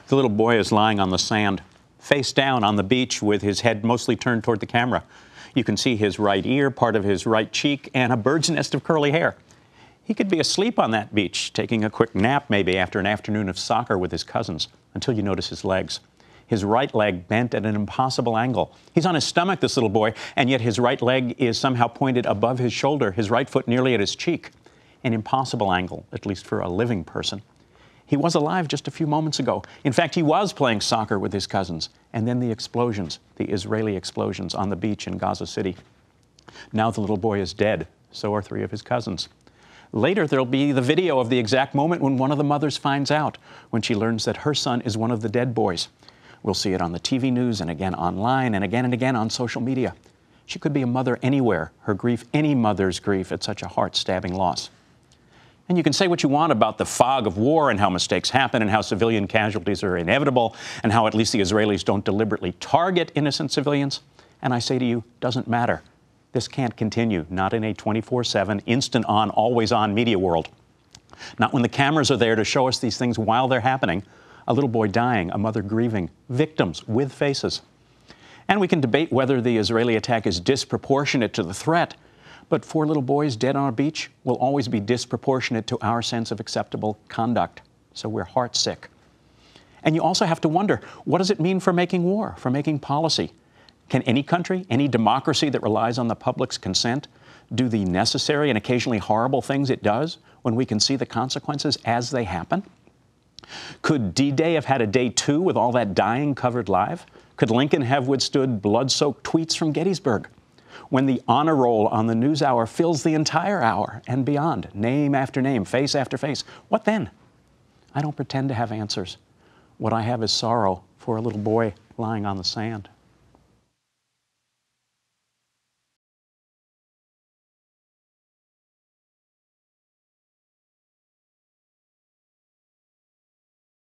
The little boy is lying on the sand, face down on the beach with his head mostly turned toward the camera. You can see his right ear, part of his right cheek, and a bird's nest of curly hair. He could be asleep on that beach, taking a quick nap maybe after an afternoon of soccer with his cousins, until you notice his legs. His right leg bent at an impossible angle. He's on his stomach, this little boy, and yet his right leg is somehow pointed above his shoulder, his right foot nearly at his cheek. An impossible angle, at least for a living person. He was alive just a few moments ago. In fact, he was playing soccer with his cousins. And then the explosions, the Israeli explosions on the beach in Gaza City. Now the little boy is dead. So are 3 of his cousins. Later, there'll be the video of the exact moment when one of the mothers finds out, when she learns that her son is one of the dead boys. We'll see it on the TV news and again online and again on social media. She could be a mother anywhere. Her grief, any mother's grief at such a heart-stabbing loss. And you can say what you want about the fog of war and how mistakes happen and how civilian casualties are inevitable and how at least the Israelis don't deliberately target innocent civilians. And I say to you, doesn't matter. This can't continue, not in a 24/7, instant-on, always-on media world. Not when the cameras are there to show us these things while they're happening. A little boy dying, a mother grieving, victims with faces. And we can debate whether the Israeli attack is disproportionate to the threat. But 4 little boys dead on a beach will always be disproportionate to our sense of acceptable conduct. So we're heartsick. And you also have to wonder, what does it mean for making war, for making policy? Can any country, any democracy that relies on the public's consent, do the necessary and occasionally horrible things it does when we can see the consequences as they happen? Could D-Day have had a day 2 with all that dying covered live? Could Lincoln have withstood blood-soaked tweets from Gettysburg? When the honor roll on the NewsHour fills the entire hour and beyond, name after name, face after face, what then? I don't pretend to have answers. What I have is sorrow for a little boy lying on the sand.